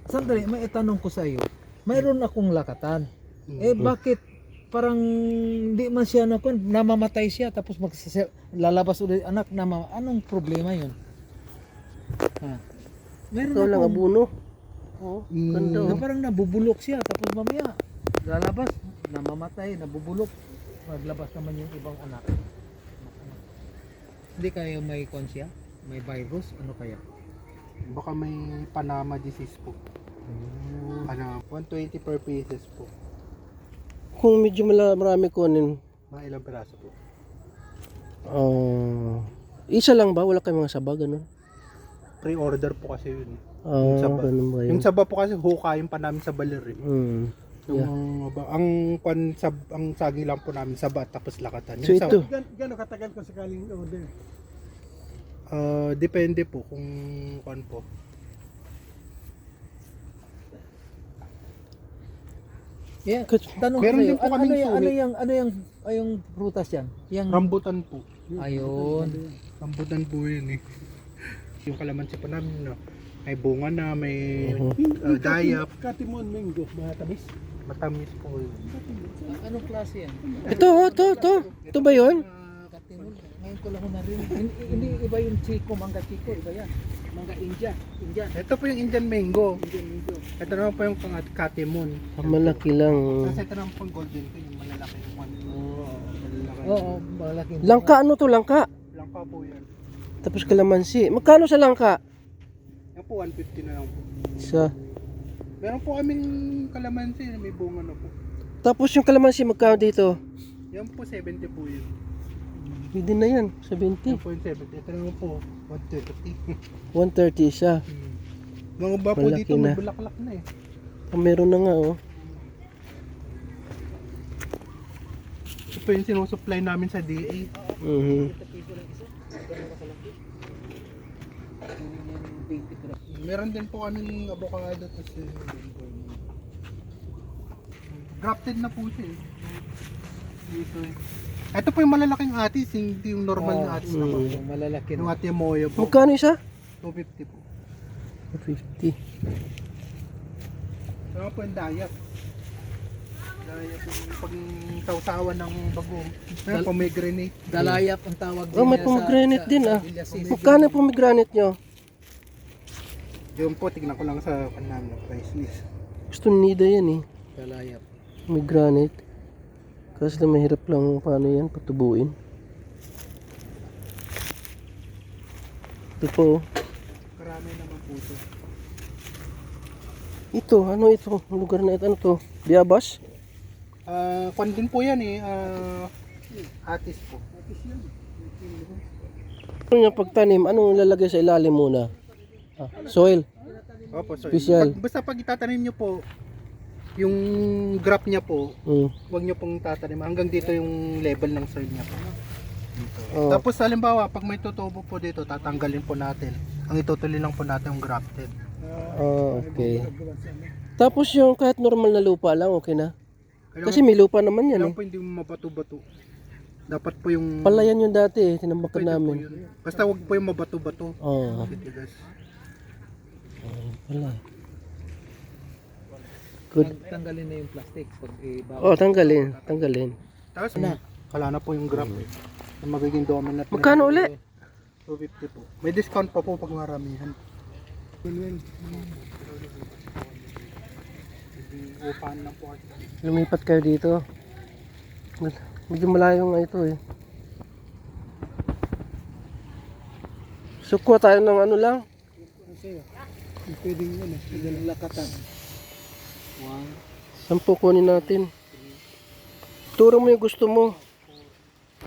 Sandali, may itanong ko sa iyo. Mayroon akong lakatan. Eh bakit parang di man siya namamatay siya tapos lalabas ulit anak anong problema 'yun? Ha. Meron Ikaw lang akong abuno. Oh, ganda na oh. parang nabubulok siya tapos mamaya lalabas, namamatay, nabubulok. Maglabas naman yung ibang anak. Hindi kaya may konsya? May virus? Ano kaya? Baka may Panama disease po. Ano, 120 per pieces po. Kung medyo marami kunin, Mga ilang piraso po. isa lang ba? Wala kayong mga saba, ganun? Pre-order po kasi yun. Yung saba. Ganun ba yun? Yung saba po kasi hukayin pa namin sa baler eh. Ang saging lang po namin saba tapos lakatan. So Yung ito, Gano'ng katagal kung sakaling order? Depende po kung po. Yeah, tanong ko Meron sa'yo, din po kaming sulit. ano yung prutas yan? Yang Rambutan po. ayun. Rambutan po yun eh. Yung kalamansi po namin, no? May bunga na, may dayap, Katimon, mango, mga tamis. matamis po yun. Anong klase yan? ito. Ito ba yun? Katimon. Ngayon ko lang narinig. Hindi iba yung Chico, mangga Chico, iba yan. Mangga India. Ito po yung Indian mango. Indian mango. Ito naman po yung katimon. Malaki lang. Kasi ito naman po yung golden ko, yung malalaki yung one. Malalaki. Oo, malaki. Langka, ano to langka? Langka po yan. Tapos kalamansi. Magkano sa langka? Yan po, 150 na lang po. Isa. Meron po kaming kalamansi na may bunga na po. Tapos yung kalamansi, magkano dito? Yan po, 70 po yun. Hindi na yan, Yan 70. po yung 70. Ito naman po, 130. 130 isa. Mga ba po Malaki dito, na. may bulaklak na eh. Meron na nga oh. Ito po yung sinusupply namin sa DA. Meron din po kaming avocado kasi grafted na po siya eh. Dito eh. Ito po yung malalaking atis, hindi yung normal na atis na po. Yung malalaki Yung na. ate moyo po. Magkano isa? 250 po. 50. Saka po yung dayap. Dayap yung pag sausawan ng bagong. Ayan, pomegranate. Dalayap ang tawag Oh, may niya pomegranate din ah. Villa City. Magkano yung pomegranate nyo? Yun po, tignan ko lang sa kanami ng price list. Gusto ni Nida yan eh. Dalayap. Pomegranate. Kasi na mahirap lang paano yan patubuin. Ito po. Karami naman po ito. Ito, ano ito? Ang lugar na ito, ano to? Biabas? Kwan din po yan eh. Atis po. Ano yung pagtanim? Anong ilalagay sa ilalim muna? Soil. Opo, sorry. Special. Basta pag itatanim nyo po, yung grap niya po, huwag nyo pong tatanim. Hanggang dito yung level ng soil niya po. Dito. Oh. Tapos halimbawa, pag may tutubo po dito, tatanggalin po natin. Ang itutuloy lang po natin yung grafted. Okay. Tapos yung kahit normal na lupa lang, okay na? Kasi may lupa naman yan Kailangan eh. po hindi mabato-bato. Dapat po yung... Palayan yung dati eh, tinambakan pwede po namin. yun. Basta huwag po yung mabato-bato. Oo. Titigas. Pala. Good. Tanggalin na yung plastic pag Oh, tanggalin. Tapos wala na po yung graph eh. Yung magiging dominant. Magkano uli? 250 po. May discount pa po pag maramihan. Upahan lang po kasi. Lumipat kayo dito. Medyo malayo nga ito eh. So kuha tayo ng ano lang. Pwedeng yun pwedeng lakatan. 10 kunin natin. Turo mo yung gusto mo.